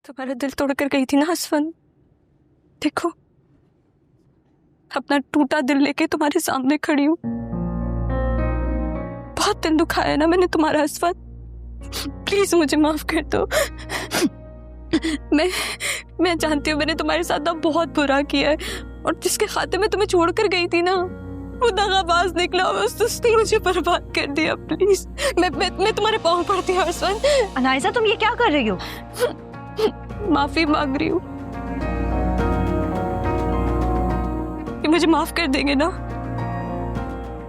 तुम्हारा दिल तोड़कर गई थी ना असफन। देखो, अपना टूटा दिल लेके तुम्हारे सामने खड़ी हूँ। बहुत दिल दुखाया ना मैंने तुम्हारा असफन। प्लीज मुझे माफ कर दो। मैं जानती हूँ मैंने तुम्हारे साथ ना बहुत बुरा किया है, और जिसके खाते में तुम्हें छोड़कर गई थी ना, वो दगाबाज निकला और उसने मुझे बर्बाद कर दिया। प्लीज मैं तुम्हारे पाँव पड़ती हूँ असफन। अनाइजा, तुम ये क्या कर रही हो? माफी मांग रही हूँ। मुझे माफ कर देंगे ना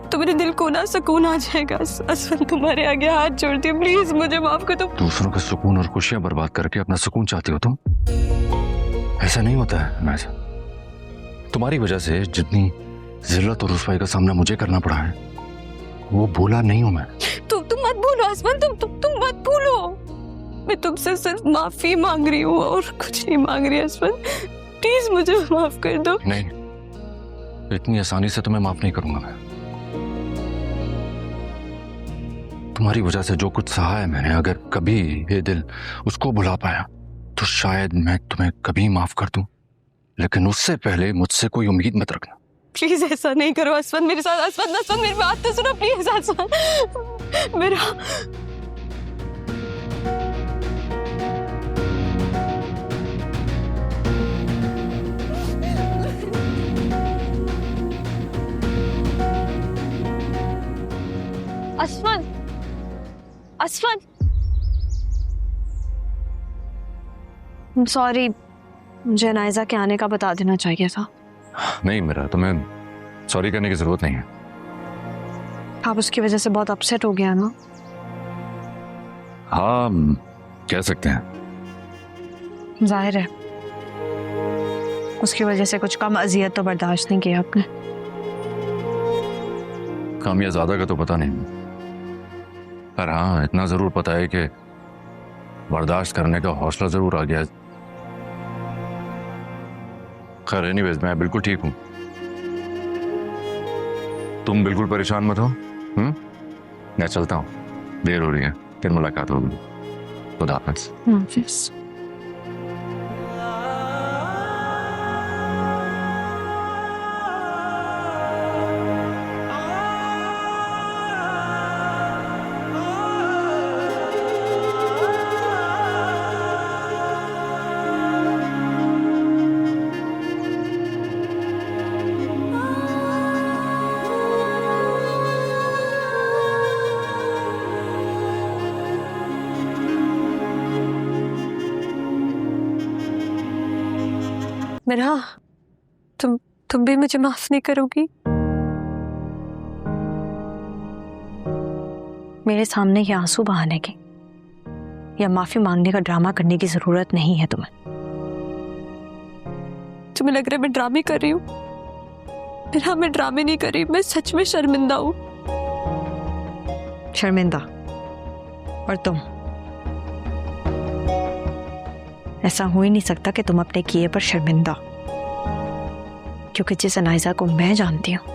तो मेरे दिल को ना सुकून आ जाएगा। असफन, तुम्हारे आगे हाथ जोड़ती हूँ, प्लीज मुझे माफ कर दो। दूसरों का सुकून और खुशियां बर्बाद करके अपना सुकून चाहती हो तुम? ऐसा नहीं होता है नाइजा। तुम्हारी वजह से जितनी जिल्लत और रुसवाई का सामना मुझे करना पड़ा है, वो भूला नहीं हूं मैं। तुम मत भूलो असफन, तुम मत भूलो। मैं तुमसे सिर्फ माफी मांग रही हूँ और कुछ नहीं मांग रही असफन। प्लीज मुझे माफ कर दो। नहीं, इतनी आसानी से तुम्हें माफ नहीं करूंगा मैं। तुम्हारी वजह से जो कुछ सहा है मैंने, अगर कभी ये दिल उसको भुला पाया तो शायद मैं तुम्हें कभी माफ कर दूं, लेकिन उससे पहले मुझसे कोई उम्मीद मत रखना। प्लीज ऐसा नहीं करो असफन मेरे साथ। असफन मेरी बात तो सुनो प्लीज असफन। मेरा असफन, असफन, सॉरी, मुझे अनाइजा के आने का बता देना चाहिए था। नहीं मेरा, तुम्हें सॉरी करने की जरूरत नहीं है। आप उसकी वजह से बहुत अपसेट हो गया ना? हाँ, कह सकते हैं। जाहिर है उसकी वजह से कुछ कम अजियत तो बर्दाश्त नहीं किया आपने। कम या ज्यादा का तो पता नहीं, पर हाँ इतना जरूर पता है कि बर्दाश्त करने का हौसला जरूर आ गया। खैर एनीवेज, मैं बिल्कुल ठीक हूं। तुम बिल्कुल परेशान मत हो। मैं चलता हूँ, देर हो रही है, फिर मुलाकात होगी। खुदा हाफिज़। मेरा, तुम भी मुझे माफ नहीं करोगी? मेरे सामने ये आंसू बहाने की या माफी मांगने का ड्रामा करने की जरूरत नहीं है तुम्हें। तुम्हें लग रहा है मैं ड्रामे कर रही हूँ? मेरा, मैं ड्रामे नहीं कर रही, मैं सच में शर्मिंदा हूँ। शर्मिंदा? और तुम? ऐसा हो ही नहीं सकता कि तुम अपने किए पर शर्मिंदा, क्योंकि जिस अनाइजा को मैं जानती हूँ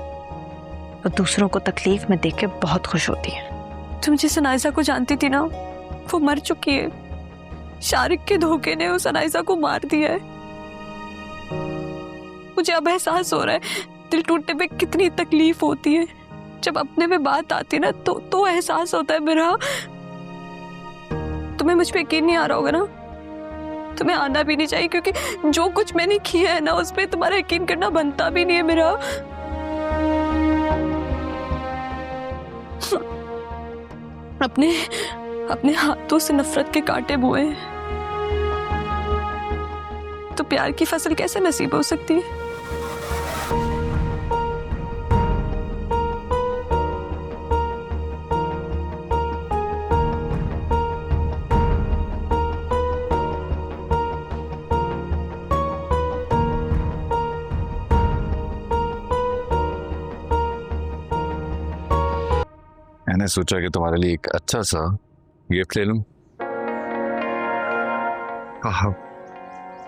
वो दूसरों को तकलीफ में देख के बहुत खुश होती है। तुम जिस अनाइजा को जानती थी ना, वो मर चुकी है। शारिक के धोखे ने उस अनाइजा को मार दिया है। मुझे अब एहसास हो रहा है दिल टूटने पे कितनी तकलीफ होती है। जब अपने में बात आती है ना तो एहसास होता है मेरा। तुम्हें मुझ पे यकीन नहीं आ रहा होगा ना? तुम्हें आना भी नहीं चाहिए, क्योंकि जो कुछ मैंने किया है ना उस पे तुम्हारा यकीन करना बनता भी नहीं है मेरा। अपने हाथों से नफरत के कांटे बोए तो प्यार की फसल कैसे नसीब हो सकती है? मैंने सोचा कि तुम्हारे लिए एक अच्छा सा गिफ्ट ले लूं।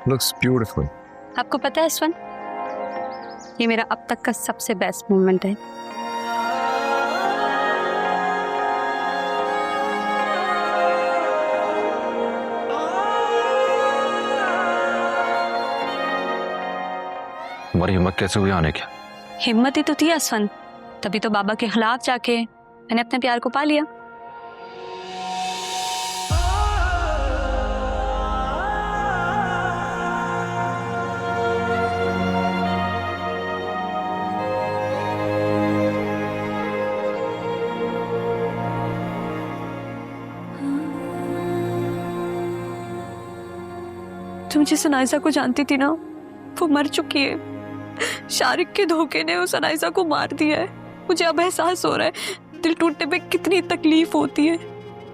Looks beautiful. आपको पता है स्वर्ण, ये मेरा अब तक का सबसे बेस्ट मोमेंट है। तुम्हारी हिम्मत कैसे हुई आने की? हिम्मत ही तो थी असफन, तभी तो बाबा के खिलाफ जाके मैंने अपने प्यार को पा लिया। तुम जिस अनाइजा को जानती थी ना, वो मर चुकी है। शारिक के धोखे ने उस अनाइजा को मार दिया है। मुझे अब एहसास हो रहा है दिल टूटने पे कितनी तकलीफ होती है।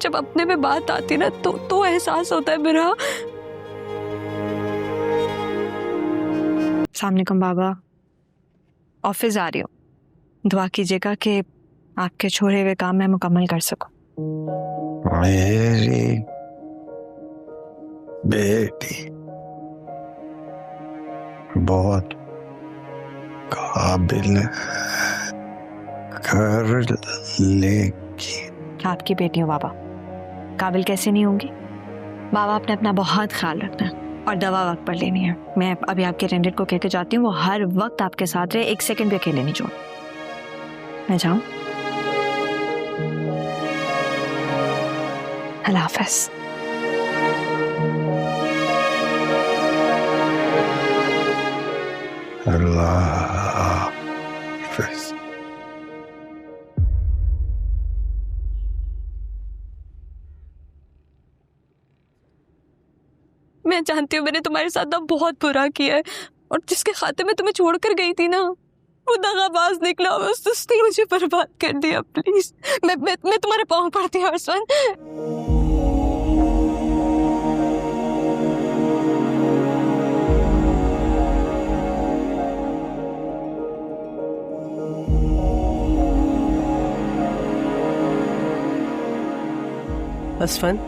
जब अपने में बात आती ना तो एहसास होता है मेरा। अस्सलाम वालेकुम बाबा, ऑफिस आ रही हूँ, दुआ कीजिएगा कि आपके छोड़े हुए काम मैं मुकम्मल कर सकूं। मेरी बेटी बहुत काबिल कर लेगी। आपकी बेटी हूँ बाबा, काबिल कैसे नहीं होंगी। बाबा आपने अपना बहुत ख्याल रखना है और दवा वक्त पर लेनी है। मैं अभी आपके रेंडेंट को कह के जाती हूँ, वो हर वक्त आपके साथ रहे, 1 सेकंड भी अकेले नहीं छोड़। मैं जाऊँ? अल्लाह हाफ़िज़। अल्लाह हाफ़िज़। मैं जानती हूँ मैंने तुम्हारे साथ ना बहुत बुरा किया है, और जिसके खाते में तुम्हें छोड़कर गई थी ना, वो दगाबाज निकला और उसने मुझे बर्बाद कर दिया। प्लीज मैं तुम्हारे पाँव पड़ती हूँ अरसलान। असफन,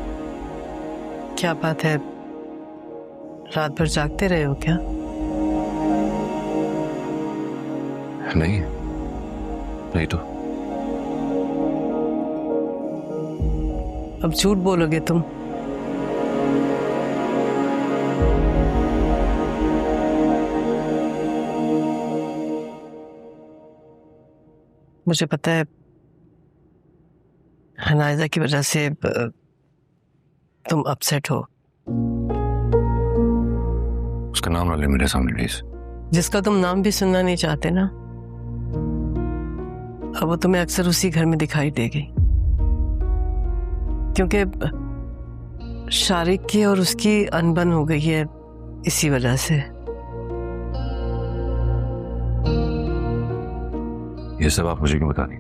क्या बात है, रात भर जागते रहे हो क्या? नहीं नहीं तो अब झूठ बोलोगे तुम? मुझे पता है अनाइजा की वजह से तुम अपसेट हो। उसका नाम ना ले मेरे सामने प्लीज। जिसका तुम नाम भी सुनना नहीं चाहते ना, अब वो तुम्हें अक्सर उसी घर में दिखाई देगी, क्योंकि शारिक की और उसकी अनबन हो गई है इसी वजह से। ये सब आप मुझे क्यों बता रही?